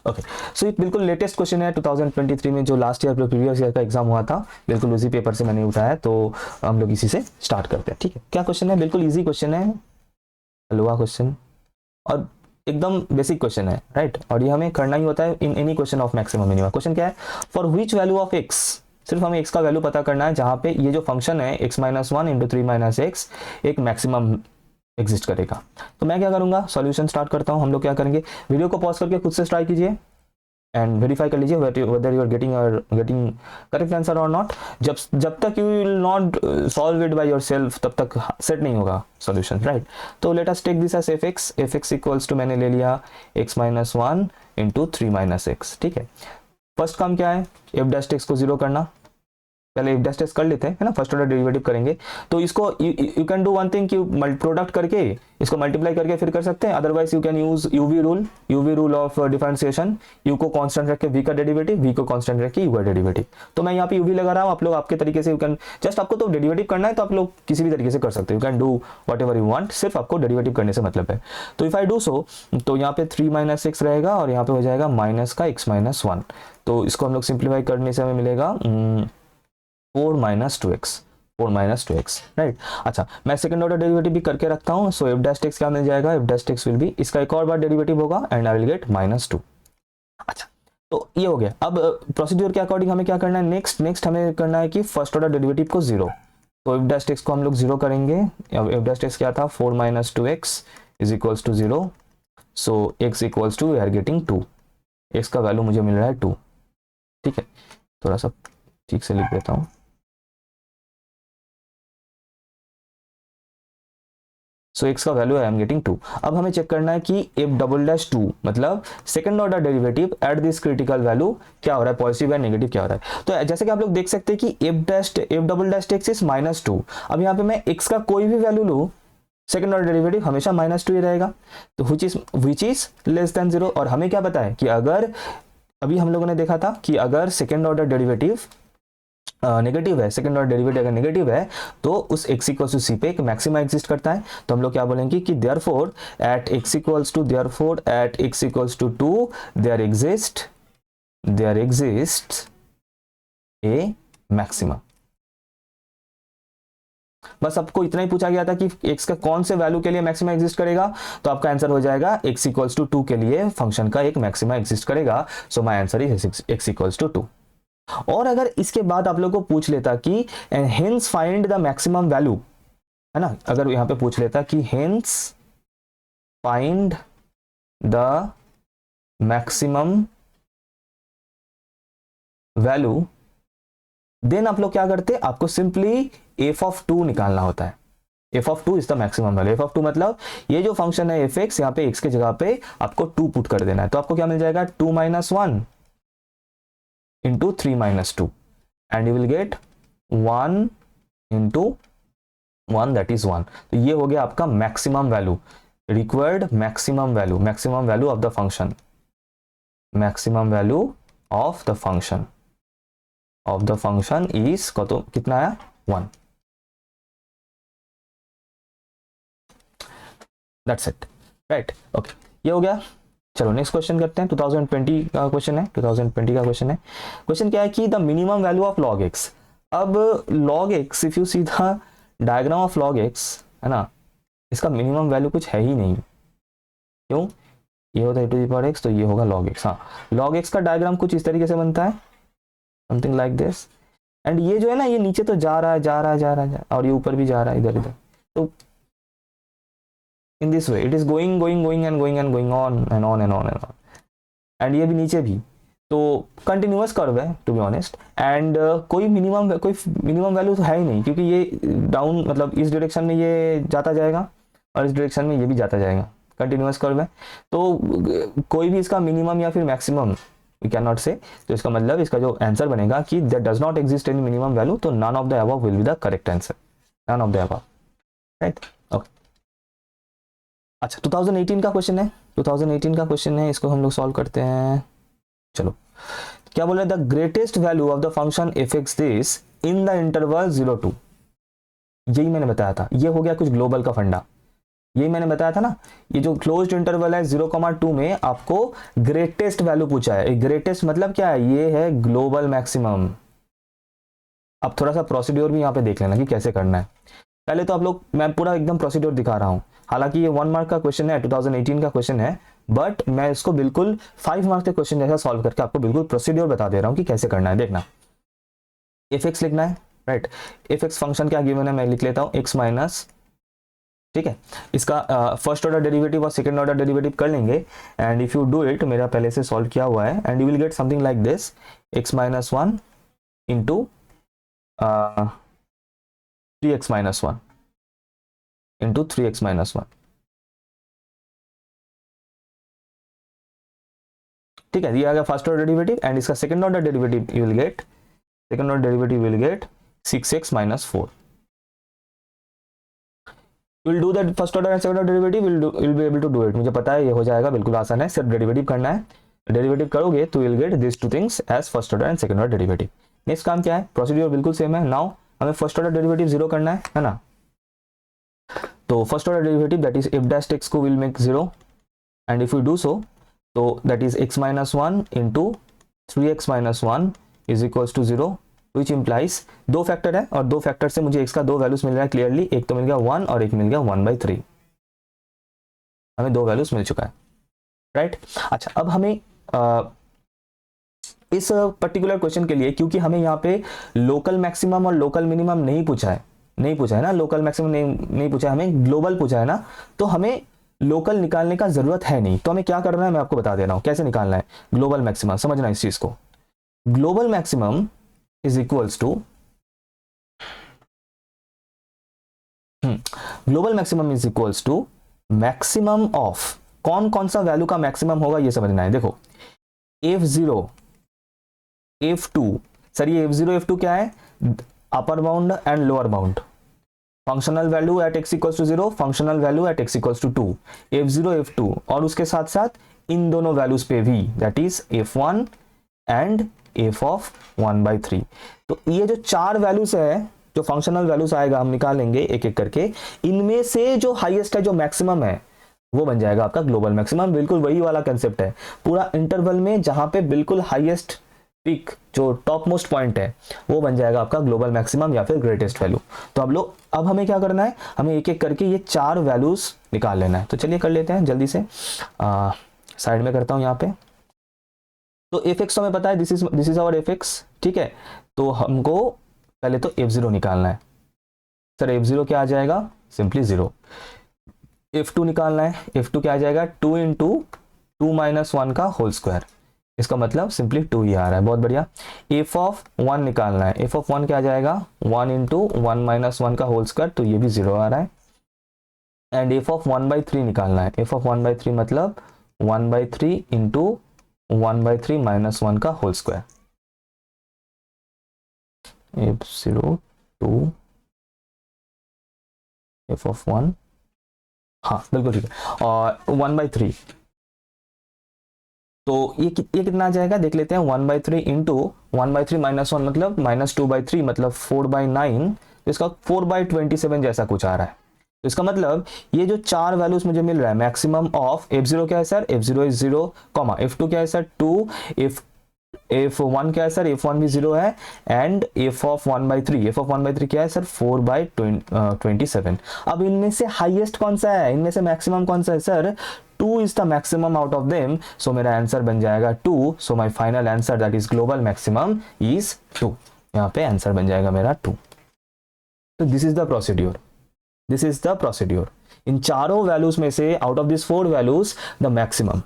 ओके, सो ये बिल्कुल लेटेस्ट क्वेश्चन है 2023 में, जो लास्ट ईयर प्रीवियस ईयर का एग्जाम हुआ था, बिल्कुल उसी पेपर से मैंने उठाया, तो हम लोग इसी से स्टार्ट करते हैं। ठीक है, क्या क्वेश्चन है? बिल्कुल इजी क्वेश्चन है, हलवा क्वेश्चन, और एकदम बेसिक क्वेश्चन है, राइट। और ये हमें करना ही होता है in any question of maximum minimum. Question क्या है? For which value of x, सिर्फ हमें एक्स का वैल्यू पता करना है जहां पे ये जो फंक्शन है x - 1 इंटू 3 - x एक मैक्सिमम एग्जिस्ट करेगा। तो मैं क्या करूंगा, सॉल्यूशन स्टार्ट करता हूं। हम लोग क्या करेंगे, वीडियो को पॉज करके खुद से ट्राई कीजिए एंड वेरीफाई कर लीजिए whether you are getting correct answer और नॉट। जब तक you will not solve it by yourself, तब तक सेट नहीं होगा सॉल्यूशन, राइट। तो let us take this as f x equals to, मैंने ले लिया x - 1 इंटू 3 - x। ठीक है, फर्स्ट काम क्या है, एफ डैश एक्स को जीरो करना। पहले एफ डैश एक्स कर लेते हैं, है ना, फर्स्ट ऑर्डर डेरिवेटिव करेंगे। तो इसको you can do one thing कि प्रोडक्ट करके इसको मल्टीप्लाई करके फिर कर सकते हैं, otherwise you can use UV rule of differentiation. You को कांस्टेंट रख के वी का डेरिवेटिव, वी को कांस्टेंट रख के यू का डेरिवेटिव। तो मैं यहाँ पे यूवी लगा रहा हूँ, आप लोग आपके तरीके से यू कैन जस्ट, आपको तो डेरिवेटिव करना है तो आप लोग किसी भी तरीके से कर सकते हो, you can do what ever you want, सिर्फ आपको डेरिवेटिव करने से मतलब है। तो इफ आई डू सो, तो यहाँ पे 3 - x रहेगा और यहाँ पे हो जाएगा माइनस का x - 1। तो इसको हम लोग सिंप्लीफाई करने से हमें मिलेगा 4 - 2x, 4 - 2x, राइट। अच्छा, मैं सेकंड ऑर्डर डेरिवेटिव भी करके रखता हूँ। सो एफ डैश एक्स क्या मिल जाएगा, F dash x will be, इसका एक और बार डेरिवेटिव होगा एंड आई विल गेट -2। अच्छा, तो ये हो गया। अब प्रोसीड्यूर के अकॉर्डिंग हमें क्या करना है, नेक्स्ट हमें करना है कि फर्स्ट ऑर्डर डेरिवेटिव को जीरो। तो एफ डैश एक्स को हम लोग जीरो करेंगे। अब एफ डैश एक्स क्या था, 4 - 2x is equals to 0। So x equals to we are getting 2, x का वैल्यू मुझे मिल रहा है 2। ठीक है, थोड़ा सा ठीक से लिख देता हूँ। सो x का वैल्यू आई एम गेटिंग 2। अब हमें चेक करना है कि एफ डबल डैश 2 मतलब second order derivative at this critical value क्या हो रहा है, पॉजिटिव या नेगेटिव क्या हो रहा है। तो जैसे कि आप लोग देख सकते हैं कि F double dash x is -2। अब यहाँ पे मैं x का कोई भी वैल्यू लूँ, सेकंड ऑर्डर डेरिवेटिव हमेशा -2 ही रहेगा, तो विच इज लेस देन 0। और हमें क्या पता है कि अगर, अभी हम लोगों ने देखा था कि अगर सेकंड ऑर्डर डेरिवेटिव नेगेटिव है, सेकंड ऑर्डर डेरिवेटिव अगर नेगेटिव है तो उस x इक्वल्स टू c पे एक मैक्सिमा एग्जिस्ट करता है। तो हम लोग क्या बोलेंगे कि therefore at x equals to 2 there exist a maxima. बस आपको इतना ही पूछा गया था कि x का कौन से वैल्यू के लिए मैक्सिमा एग्जिस्ट करेगा, तो आपका आंसर हो जाएगा x इक्वल्स टू 2 के लिए फंक्शन का एक मैक्सिमा एग्जिस्ट करेगा। So my answer is x equals to 2। और अगर इसके बाद आप लोगों को पूछ लेता कि hence find the maximum value, है ना, अगर यहां पे पूछ लेता कि hence find the maximum value, then आप लोग क्या करते, आपको सिंपली एफ ऑफ 2 निकालना होता है। F of 2 is the maximum value. F of 2 मतलब ये जो फंक्शन है एफ एक्स, यहाँ पे एक्स के जगह पे आपको 2 पुट कर देना है। तो आपको क्या मिल जाएगा, 2 - 1 into 3 - 2 and you will get 1 into 1, that is 1। तो ये हो गया आपका maximum value, required maximum value of the function, maximum value of the function is कितना आया, 1। That's it, right. ओके, ये हो गया। चलो नेक्स्ट क्वेश्चन करते हैं। 2020 का क्वेश्चन है, 2020 का क्वेश्चन है। क्वेश्चन क्या है कि the minimum value of log x। अब log x, if you see the diagram of log x, है ना, इसका मिनिमम वैल्यू कुछ है ही नहीं। क्यों, ये होता है e⁻x, तो ये होगा log x। हाँ, log x का डायग्राम कुछ इस तरीके से बनता है, समथिंग लाइक दिस। एंड ये जो है ना, ये नीचे तो जा रहा है और ये ऊपर भी जा रहा है इधर इधर। तो in this way it is going on and ये भी नीचे भी, तो कंटिन्यूअस कर्व है टू बी ऑनेस्ट। एंड कोई मिनिमम वैल्यू तो है ही नहीं, क्योंकि ये डाउन मतलब इस डायरेक्शन में ये जाता जाएगा और इस डायरेक्शन में ये भी जाता जाएगा, कंटिन्यूअस कर्व है। तो कोई भी इसका मिनिमम या फिर मैक्सिमम वी कैन नॉट से। तो इसका मतलब इसका जो आंसर बनेगा कि there does not exist any minimum value, तो none of the above will be the correct answer, none of the above, right. Okay, अच्छा 2018 का क्वेश्चन है, 2018 का क्वेश्चन है, इसको हम लोग सॉल्व करते हैं। चलो, क्या बोल रहे हैं, the greatest value of the function f x this in the interval 0 to, यही मैंने बताया था। ये हो गया कुछ ग्लोबल का फंडा। यही मैंने बताया था ना, ये जो क्लोज्ड इंटरवल है 0,2 में आपको ग्रेटेस्ट वैल्यू पूछा है। ग्रेटेस्ट मतलब क्या है, ये है ग्लोबल मैक्सिमम। अब थोड़ा सा प्रोसीड्योर भी यहाँ पे देख लेना कि कैसे करना है। पहले तो आप लोग, मैं पूरा एकदम प्रोसीड्योर दिखा रहा हूँ, हालांकि ये 1 मार्क का क्वेश्चन है, 2018 का क्वेश्चन है, बट मैं इसको बिल्कुल 5 मार्क के क्वेश्चन जैसा सॉल्व करके आपको बिल्कुल प्रोसीड्योर बता दे रहा हूँ कि कैसे करना है। देखना, एफ एक्स लिखना है, राइट। एफ एक्स फंक्शन क्या गिवन है, मैं लिख लेता हूँ एक्स माइनस, ठीक है। इसका फर्स्ट ऑर्डर डेरिवेटिव और सेकंड ऑर्डर डेरिवेटिव कर लेंगे, and if you do it, मेरा पहले से सॉल्व किया हुआ है, and you will get something like this, x minus one into 3x minus one into 3x minus one, ठीक है। ये आ गया फर्स्ट ऑर्डर डेरिवेटिव, एंड इसका second order derivative you will gate, second order derivative will get 6x minus 4। Will do that first order and second order derivative, will be able to do it, मुझे पता है ये हो जाएगा, बिल्कुल आसान है, सिर्फ डेरिवेटिव करना है। डेरिवेटिव करोगे तो will get this two things as first order and second order derivative. Next काम क्या है, प्रोसीड्यूर बिल्कुल सेम है। नाउ हमें फर्स्ट ऑर्डर डेरिवेटिव जीरो करना है ना। तो first order derivative that is F dash X को will make zero, and if you do so तो that is x minus one into 3x minus one is equals to zero, which implies दो factor है, और दो factor से मुझे x का दो वैल्यूज मिल रहा है क्लियरली, एक तो मिल गया 1 और एक मिल गया 1/3, हमें दो वैल्यूज मिल चुका है, राइट। अच्छा, अब हमें इस पर्टिकुलर क्वेश्चन के लिए, क्योंकि हमें यहाँ पे लोकल मैक्सिमम और लोकल मिनिमम नहीं पूछा है ना, लोकल मैक्सिमम नहीं पूछा है, हमें ग्लोबल पूछा है ना, तो हमें लोकल निकालने का जरूरत है नहीं। तो हमें क्या करना है, मैं आपको बता दे रहा हूं कैसे निकालना है ग्लोबल मैक्सिमम। समझना इस चीज को, global maximum is equals to, global maximum is equals to maximum of, कौन कौन सा वैल्यू का मैक्सिमम होगा ये समझना है। देखो f0 f2, सर ये f0 f2 क्या है, upper bound and lower bound, functional value at x equals to 0, functional value at x equals to 2, f0 f2, और उसके साथ साथ इन दोनों वैल्यूज पे भी, that is f1 and f of 1/3। तो ये जो चार वैल्यूज है, जो फंक्शनल वैल्यूज आएगा, हम निकालेंगे एक एक करके, इनमें से जो हाईएस्ट है, जो मैक्सिमम है, वो बन जाएगा आपका ग्लोबल मैक्सिमम। बिल्कुल वही वाला कंसेप्ट है, पूरा इंटरवल में जहां पे बिल्कुल हाईएस्ट पीक, जो टॉप मोस्ट पॉइंट है, वो बन जाएगा आपका ग्लोबल मैक्सिमम या फिर ग्रेटेस्ट वैल्यू। तो अब हमें क्या करना है, हमें एक एक करके ये चार वैल्यूज निकाल लेना है। तो चलिए कर लेते हैं जल्दी से, साइड में करता हूं यहाँ पे। तो एफ एक्स हमें पता है, this is our f x, ठीक है। तो हमको पहले तो f0 निकालना है। सर f0 क्या आ जाएगा, सिंपली 0। f2 निकालना है, f2 क्या आ जाएगा, 2 इंटू 2 माइनस 1 का होल स्क्वायर, इसका मतलब सिंपली 2 ही आ रहा है, बहुत बढ़िया। f ऑफ 1 निकालना है, f ऑफ 1 क्या आ जाएगा, 1 इंटू 1 माइनस 1 का होल स्क्वायर, तो ये भी 0 आ रहा है। एंड f ऑफ 1/3 निकालना है, f ऑफ 1/3 मतलब 1/3 इंटू 1/3 माइनस 1 का whole square, f0 2 f of 1, हाँ बिल्कुल ठीक है, और 1/3, तो ये कितना आ जाएगा देख लेते हैं, 1/3 इंटू 1/3 माइनस 1 मतलब -2/3 मतलब 4/9, तो इसका 4/27 जैसा कुछ आ रहा है। तो इसका मतलब ये जो चार वैल्यूज मुझे मिल रहा है, मैक्सिमम ऑफ f0 क्या है सर, f0 इज 0, f2 क्या है सर 2, f1 क्या है सर, f1 भी 0 है, एंड f ऑफ 1/3 क्या है सर, 4/27। अब इनमें से हाईएस्ट कौन सा है, इनमें से मैक्सिमम कौन सा है sir, 2 is the maximum out of them, so मेरा आंसर बन जाएगा 2। So my final answer that is global maximum is 2, यहाँ पे आंसर बन जाएगा मेरा 2। तो this is the procedure, this is the procedure. इन चारों वैल्यूज में से out of this 4 values the maximum,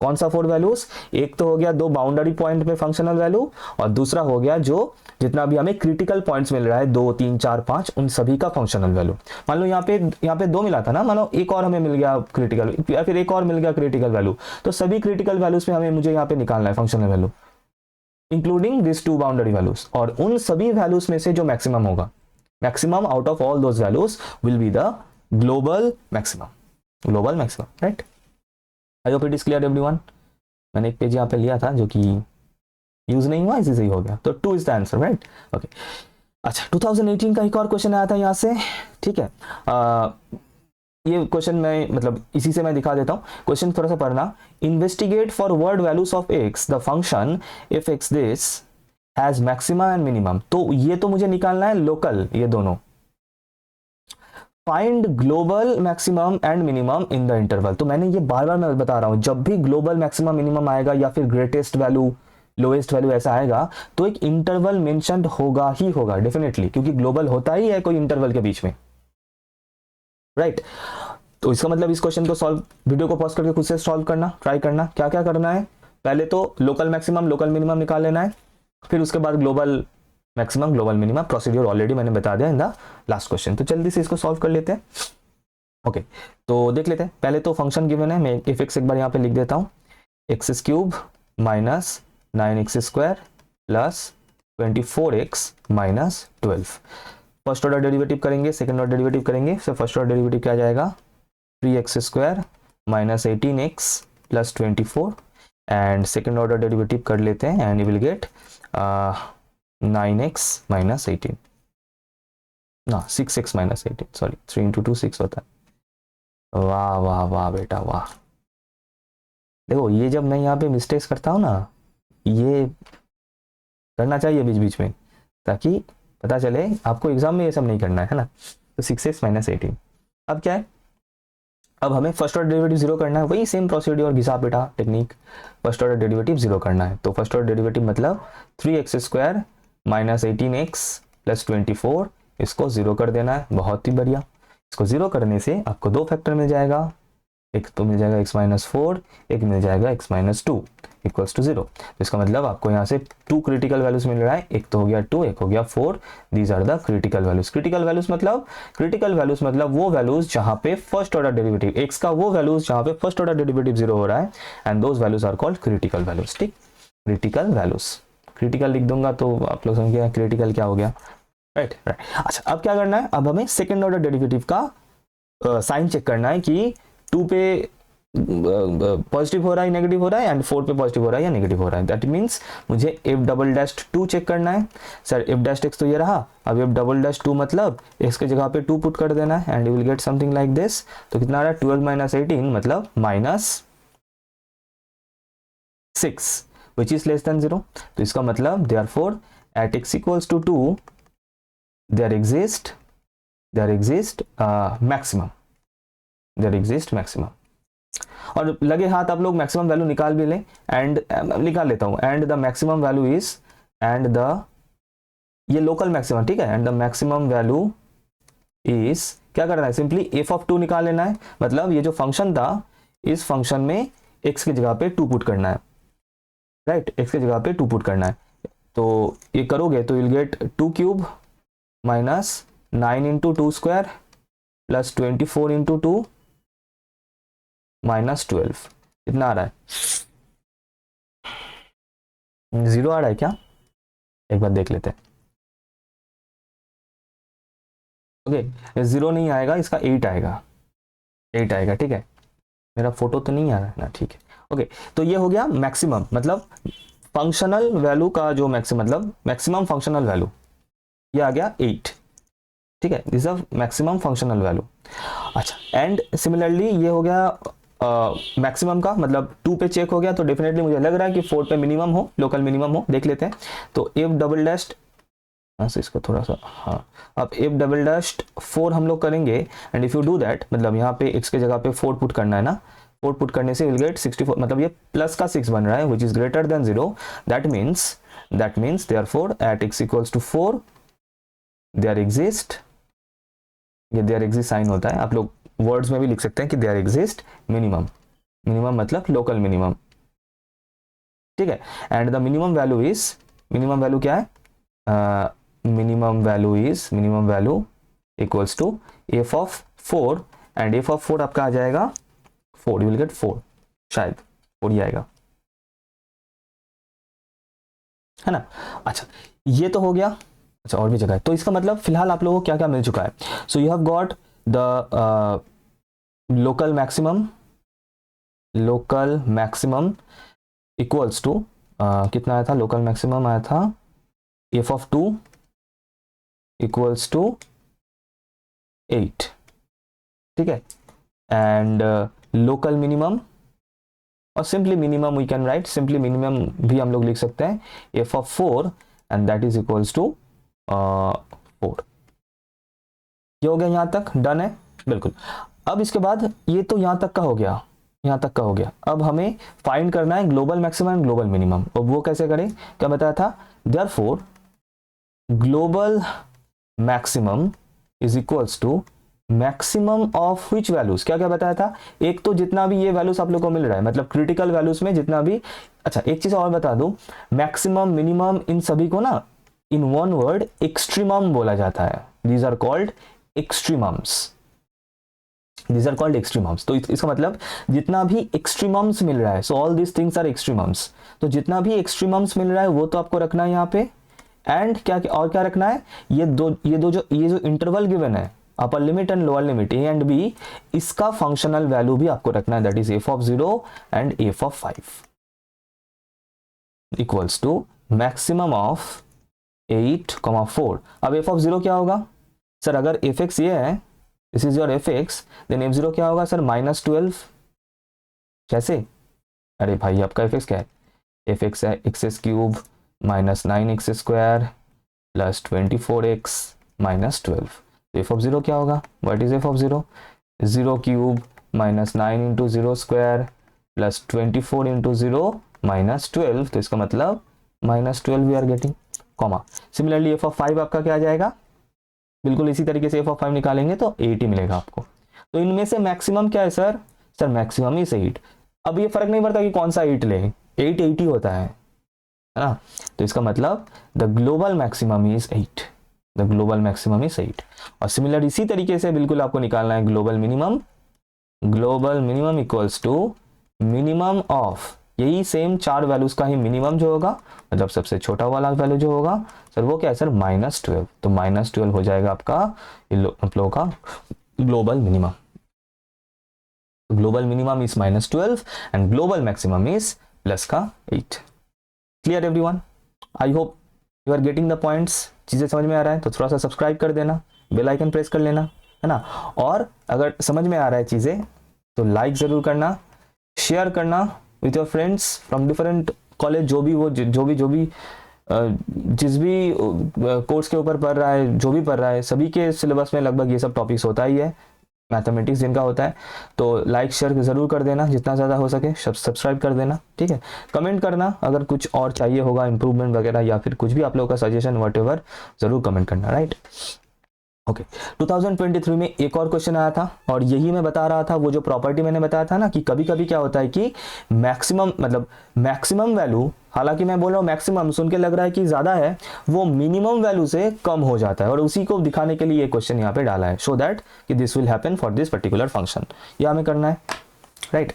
कौन सा 4 वैल्यूज, एक तो हो गया दो बाउंड्री पॉइंट में फंक्शनल वैल्यू, और दूसरा हो गया जो जितना भी हमें क्रिटिकल पॉइंट्स मिल रहा है 2 3 4 5, उन सभी का फंक्शनल वैल्यू। मान लो यहाँ पे 2 मिला था ना, मान लो एक और हमें मिल गया क्रिटिकल, या फिर एक और मिल गया क्रिटिकल वैल्यू, तो सभी क्रिटिकल वैल्यूज में मुझे यहाँ पे निकालना है functional value, including this 2 boundary values, और उन सभी वैल्यूज में से जो मैक्सिमम होगा, maximum out of all those values will be the global maximum, right. I hope it is clear everyone. मैंने एक पेज यहाँ पे लिया था जो कि यूज नहीं हुआ, इसी से ही हो गया, तो 2 is the answer, right, okay. अच्छा, 2018 का एक और क्वेश्चन आया था यहाँ से, ठीक है। ये क्वेश्चन मैं मतलब इसी से मैं दिखा देता हूँ, क्वेश्चन थोड़ा सा पढ़ना। Investigate for word values of x the function if x this has maxima and minimum. तो ये तो मुझे निकालना है लोकल, ये दोनों। Find global maximum and minimum in the interval. तो मैंने ये बार बार मैं बता रहा हूं, जब भी ग्लोबल मैक्सिमम मिनिमम आएगा या फिर ग्रेटेस्ट वैल्यू लोएस्ट वैल्यू ऐसा आएगा तो एक इंटरवल मेंशन्ड होगा ही होगा डेफिनेटली, क्योंकि ग्लोबल होता ही है कोई इंटरवल के बीच में, राइट। तो इसका मतलब इस क्वेश्चन को सॉल्व, वीडियो को पॉज करके खुद से सॉल्व करना, ट्राई करना। क्या क्या करना है, पहले तो लोकल मैक्सिमम लोकल मिनिमम निकाल लेना है, फिर उसके बाद global maximum global minimum. Procedure already मैंने बता दिया इन द लास्ट क्वेश्चन। तो जल्दी से इसको सॉल्व कर लेते हैं। ओके तो देख लेते हैं। पहले तो फंक्शन गिवन है, मैं एफ एक्स एक बार यहाँ पे लिख देता हूँ, x cube minus 9x square plus 24x minus 12। First order derivative करेंगे, सेकंड ऑर्डर डेरिवेटिव करेंगे। सो फर्स्ट ऑर्डर डेरिवेटिव क्या जाएगा, 3x square minus 18x plus 24, and second order derivative कर लेते हैं and you will gate 9x minus 18 ना 6x minus 18, sorry 3 into 2 6 होता है। वाह वाह वाह बेटा वाह। देखो ये जब मैं यहाँ पे मिस्टेक्स करता हूँ ना, ये करना चाहिए बीच बीच में, ताकि पता चले आपको एग्जाम में ये सब नहीं करना है ना। तो 6x माइनस 18, अब क्या है, अब हमें फर्स्ट ऑर्डर डेरिवेटिव जीरो करना है, वही सेम प्रोसीड्यूर घिसा बेटा technique, first order derivative zero करना है। तो फर्स्ट ऑर्डर डेरिवेटिव मतलब 3x square minus 18x plus 24, इसको जीरो कर देना है। बहुत ही बढ़िया। इसको जीरो करने से आपको दो फैक्टर मिल जाएगा, एक तो मिल जाएगा x माइनस 4, एक मिल जाएगा x माइनस 2 इक्वल्स टू 0। तो इसका मतलब आपको यहाँ से टू क्रिटिकल वैल्यूज मिल रहा है, एक तो हो गया 2, एक हो गया 4। These are the critical values. Critical values मतलब वो वैल्यूज जहाँ पे फर्स्ट ऑर्डर डेरिवेटिव x का वो वैल्यूज जहाँ पे फर्स्ट ऑर्डर डेरिवेटिव 0 हो रहा है, and those values are called critical values. ठीक, क्रिटिकल वैल्यूज, क्रिटिकल लिख दूंगा तो आप लोग समझ गए क्रिटिकल क्या हो गया, राइट राइट। अच्छा अब क्या करना है, अब हमें सेकेंड ऑर्डर डेरिवेटिव का साइन चेक करना है कि 2 पे पॉजिटिव हो रहा है नेगेटिव हो रहा है, एंड 4 पे पॉजिटिव हो रहा है या नेगेटिव हो रहा है। दैट मीन्स मुझे एफ डबल डैश 2 चेक करना है। सर एफ डैश एक्स तो ये रहा, अब एफ डबल डैश 2 मतलब एक्स के जगह पे 2 पुट कर देना है and you will get something like this. तो कितना आ रहा है, 12 माइनस 18 मतलब minus 6 which is less than 0। तो इसका मतलब therefore at x equals to 2 there exist maximum. और लगे हाथ आप लोग मैक्सिमम वैल्यू निकाल भी लें, एंड निकाल लेता हूं, and the maximum value is, and the ये लोकल मैक्सिमम, ठीक है, and the maximum value is, क्या करना है, सिंपली एफ ऑफ 2 निकाल लेना है। मतलब ये जो फंक्शन था, इस फंक्शन में एक्स की जगह पे 2 पुट करना है, राइट, एक्स की जगह पे 2 पुट करना है। तो ये करोगे तो will get 2 cube minus 9 into 2 square plus 24 into 2 minus 12। कितना आ रहा है, 0 आ रहा है क्या, एक बार देख लेते हैं। ओके 0 नहीं आएगा, इसका 8 आएगा, 8 आएगा, ठीक है। मेरा फोटो तो नहीं आ रहा है ना, ठीक है। ओके तो ये हो गया मैक्सिमम, मतलब फंक्शनल वैल्यू का जो मैक्सिमम, मतलब मैक्सिमम फंक्शनल वैल्यू, ये आ गया 8, ठीक है, this is maximum functional value. अच्छा एंड सिमिलरली ये हो गया मैक्सिमम का, मतलब 2 पे चेक हो गया, तो डेफिनेटली मुझे लग रहा है कि 4 पे मिनिमम हो, लोकल मिनिमम हो, देख लेते हैं। तो एफ डबल डैश, इसको थोड़ा सा, हाँ, अब एफ डबल डैश 4 हम लोग करेंगे, and if you do that, मतलब यहाँ पे x के जगह पे 4 पुट करना है ना, 4 पुट करने से विल गेट 64, मतलब ये प्लस का 6 बन रहा है which is greater than 0। That means therefore at x equals to 4 there exist, ये देयर एग्जिस्ट साइन होता है, आप लोग वर्ड्स में भी लिख सकते हैं कि देयर एग्जिस्ट मिनिमम, मिनिमम मतलब लोकल मिनिमम, ठीक है। And the minimum value is, minimum value क्या है, minimum value equals to f of 4, and f of 4 आपका आ जाएगा 4, यू विल गेट 4, शायद 4 ही आएगा, है ना। अच्छा ये तो हो गया। अच्छा और भी जगह है, तो इसका मतलब फिलहाल आप लोगों को क्या क्या मिल चुका है। So you have got the local maximum equals to, कितना आया था, लोकल मैक्सिमम आया था एफ ऑफ 2 इक्वल्स टू 8, ठीक है। एंड लोकल मिनिमम, और simply minimum we can write, simply minimum भी हम लोग लिख सकते हैं f of 4 and that is equals to 4। ये हो गया, यहाँ तक डन है बिल्कुल। अब इसके बाद ये तो यहाँ तक का हो गया, यहाँ तक का हो गया। अब हमें फाइंड करना है global maximum and global minimum, और वो कैसे करें, क्या बताया था, therefore global maximum is equals to maximum of which values, क्या क्या बताया था, एक तो जितना भी ये वैल्यूज आप लोग को मिल रहा है, मतलब क्रिटिकल वैल्यूज में जितना भी। अच्छा एक चीज और बता दूं, मैक्सिमम मिनिमम इन सभी को ना इन वन वर्ड एक्सट्रीमम बोला जाता है, these are called extremums, these are called extremums. तो इसका मतलब जितना भी एक्सट्रीमम्स मिल रहा है, so all these things are extremums, तो जितना भी एक्सट्रीमम्स मिल रहा है वो तो आपको रखना है यहाँ पे, एंड क्या और क्या रखना है, ये जो इंटरवल गिवन है, upper limit and lower limit a and b, इसका फंक्शनल वैल्यू भी आपको रखना है, that is f of 0 and f of 5 equals to maximum of 8,4। अब एफ ऑफ 0 क्या होगा सर, अगर एफ एक्स ये है, this is your f x, then f 0 क्या होगा सर, -12। कैसे, अरे भाई आपका एफ एक्स क्या है, एफ एक्स है x cube -9x² plus 24x -12। F of 0 क्या होगा, what is f of 0, 0 cube -9 into 0 square plus 24 into 0 -12, तो इसका मतलब -12 we are getting, comma. Similarly f of 5 आपका क्या आ जाएगा, बिल्कुल इसी तरीके से एफ ऑफ 5 निकालेंगे तो 8 ही मिलेगा आपको। तो इनमें से मैक्सिमम क्या है सर, मैक्सिमम इज 8। अब ये फर्क नहीं पड़ता कि कौन सा 8 ले, 8 80 होता है ना, तो इसका मतलब the global maximum is 8, the global maximum is 8। और सिमिलर इसी तरीके से बिल्कुल आपको निकालना है global minimum, global minimum equals to minimum of, यही सेम 4 वैल्यूज का ही मिनिमम जो होगा, मतलब सबसे छोटा वाला वैल्यू जो होगा सर वो क्या है सर, -12, तो -12 हो जाएगा आपका आप लोगों का global minimum. Global minimum is -12 and global maximum is plus का 8। Clear everyone, I hope you are getting the points, चीजें समझ में आ रहा है तो थोड़ा सा सब्सक्राइब कर देना, बेल आइकन प्रेस कर लेना, है ना। और अगर समझ में आ रहा है चीजें तो लाइक जरूर करना, शेयर करना with your friends from different college, जो भी जिस भी कोर्स के ऊपर पढ़ रहा है, जो भी पढ़ रहा है, सभी के सिलेबस में लगभग ये सब टॉपिक्स होता ही है, मैथमेटिक्स जिनका होता है। तो लाइक शेयर ज़रूर कर देना, जितना ज़्यादा हो सके सब्सक्राइब कर देना, ठीक है। कमेंट करना अगर कुछ और चाहिए होगा इम्प्रूवमेंट वगैरह, या फिर कुछ भी आप लोगों का सजेशन व्हाटएवर, ज़रूर कमेंट करना, राइट। ओके 2023 में एक और क्वेश्चन आया था, और यही मैं बता रहा था, वो जो प्रॉपर्टी मैंने बताया था ना कि कभी कभी क्या होता है कि मैक्सिमम, मतलब मैक्सिमम वैल्यू, हालांकि मैं बोल रहा हूँ मैक्सिमम सुन के लग रहा है कि ज़्यादा है, वो मिनिमम वैल्यू से कम हो जाता है, और उसी को दिखाने के लिए ये क्वेश्चन यहाँ पे डाला है, सो दैट कि this will happen for this particular function, ये हमें करना है, राइट।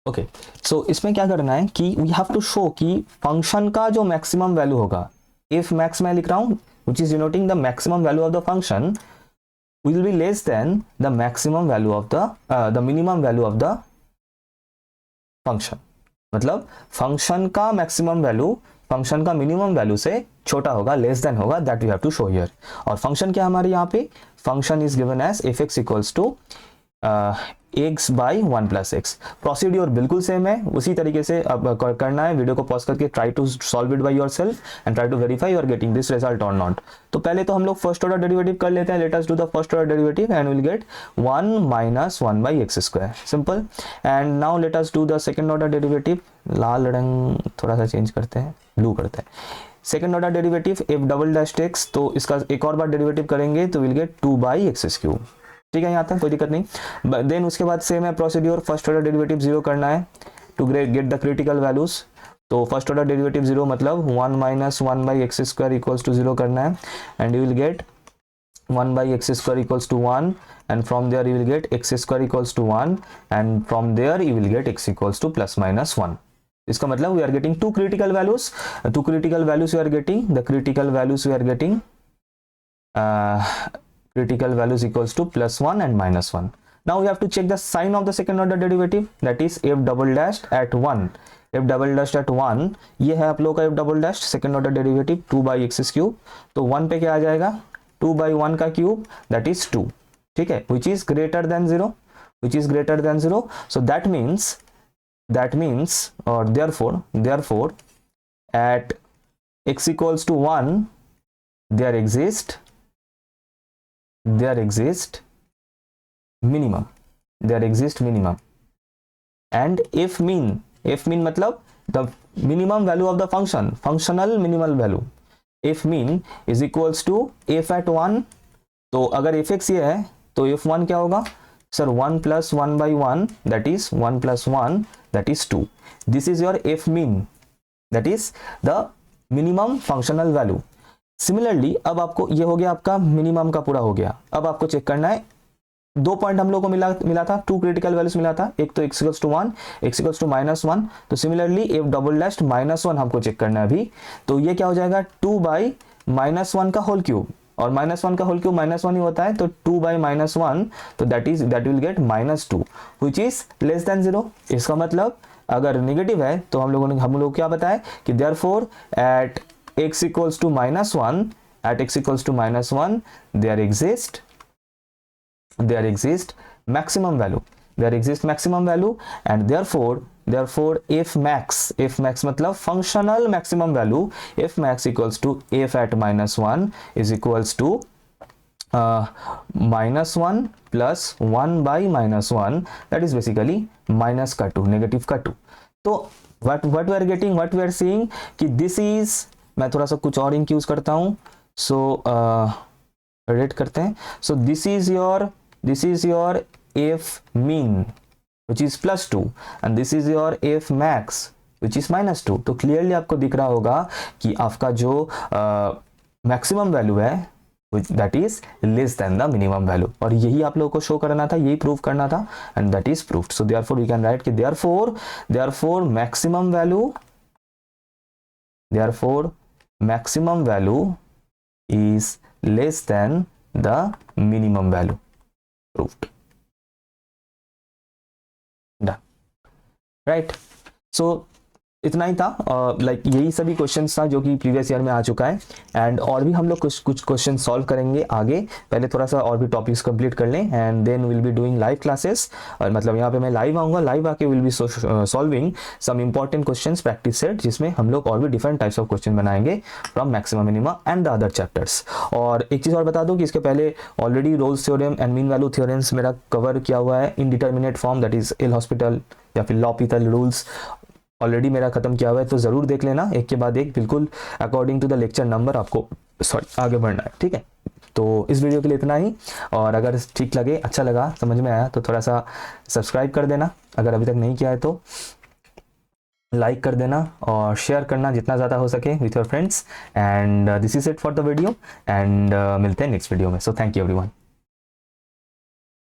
ओके सो इसमें क्या करना है कि वी हैव टू शो कि फंक्शन का जो मैक्सिमम वैल्यू होगा, इफ मैक्स मैं लिख रहा हूं which is denoting the maximum value of the function will be less than the maximum value of the minimum value of the function, मतलब function का मैक्सिमम वैल्यू फंक्शन का minimum value से छोटा होगा, लेस देन होगा, that we have to show here. और function क्या हमारे यहाँ पे, function is given as f x equals to x by 1 plus x. Procedure बिल्कुल सेम है, उसी तरीके से अब करना है, वीडियो को पॉज करके try to solve it by yourself and try to verify you are getting this result और नॉट। तो पहले तो हम लोग फर्स्ट ऑर्डर डेरिवेटिव कर लेते हैं, let us do the first order derivative and will get 1 minus 1 by x square, simple. And now let us do the second order derivative, लाल रंग थोड़ा सा चेंज करते हैं, ब्लू करते हैं। Second order derivative F double dash X, तो इसका एक और बार डेरिवेटिव करेंगे तो will get 2 by X cube, ठीक है, यहाँ तक कोई दिक्कत नहीं। देन उसके बाद सेम है प्रोसीड्योर, फर्स्ट ऑर्डर डेरिवेटिव 0 करना है to get the critical values. तो फर्स्ट ऑर्डर डेरिवेटिव 0 मतलब 1 minus 1 by x square equals to 0 करना है, and you will get 1 by x square equals to 1, and from there you will get x square equals to 1, and from there you will get x equals to plus minus 1। इसका मतलब we are getting two critical values, we are getting the critical values, we are getting critical values equals to +1 and -1. Now we have to check the sign of the second order derivative, that is f double dash at 1. f double dash at 1 ये है आप लोग का f double dash second order derivative 2 by X cube, तो 1 पे क्या आ जाएगा 2/1 का क्यूब दैट इज 2, ठीक है, which is greater than 0, which is greater than 0. So that means or therefore at x equals to 1 there exists minimum, and if mean मतलब the minimum value of the functional minimal value, if mean is equals to f at 1, तो अगर fx ये है तो f1 क्या होगा sir 1 plus 1/1 that is 1 plus 1 that is 2. This is your f mean, that is the minimum functional value. Similarly अब आपको ये हो गया, आपका मिनिमम का पूरा हो गया. अब आपको चेक करना है, 2 पॉइंट हम लोग को मिला था, 2 क्रिटिकल वैल्यूज मिला था, एक तो x equals to 1, x equals to -1. तो सिमिलरली f डबल डैश -1 हमको चेक करना है अभी. तो ये क्या हो जाएगा 2/-1 का होल क्यूब, और -1 का होल क्यूब -1 ही होता है, तो 2/-1, तो that will get -2 which is less than 0. इसका मतलब अगर नेगेटिव है तो हम लोग क्या बताए कि therefore at x equals to -1, there exists maximum value, and therefore f max मतलब functional maximum value, f max equals to f at -1 is equals to -1 plus 1/-1, that is basically minus का 2, negative का 2. तो what we are seeing कि this is, मैं थोड़ा सा कुछ और इंक यूज करता हूँ, सो रेड करते हैं. So this is your f mean which is +2 and this is your f max which is -2. तो क्लियरली आपको दिख रहा होगा कि आपका जो मैक्सिमम वैल्यू है that is less than the minimum value, और यही आप लोगों को शो करना था, यही प्रूव करना था, and that is proved. So therefore we can write कि therefore maximum value is less than the minimum value. Proved. Done. Right. So इतना ही था, लाइक यही सभी क्वेश्चंस था जो कि प्रीवियस ईयर में आ चुका है, एंड और भी हम लोग कुछ क्वेश्चन सॉल्व करेंगे आगे. पहले थोड़ा सा और भी टॉपिक्स कंप्लीट कर लें, and then will be doing live classes. और मतलब यहाँ पे मैं लाइव आऊँगा, लाइव आके will be solving some important questions practice set, जिसमें हम लोग और भी डिफरेंट टाइप्स ऑफ क्वेश्चन बनाएंगे from maximum minima and the other chapters. और एक चीज़ और बता दूँ कि इसके पहले already Rolle's theorem and mean value theorems मेरा कवर किया हुआ है. Indeterminate form that is L hospital या फिर लॉपिटल रूल्स ऑलरेडी मेरा खत्म किया हुआ है, तो जरूर देख लेना एक के बाद एक, बिल्कुल according to the lecture number आपको आगे बढ़ना है, ठीक है. तो इस वीडियो के लिए इतना ही, और अगर ठीक लगे, अच्छा लगा, समझ में आया, तो थोड़ा सा सब्सक्राइब कर देना. अगर अभी तक नहीं किया है तो लाइक कर देना और शेयर करना जितना ज़्यादा हो सके with your friends. And this is it for the video, and मिलते हैं नेक्स्ट वीडियो में. So thank you everyone.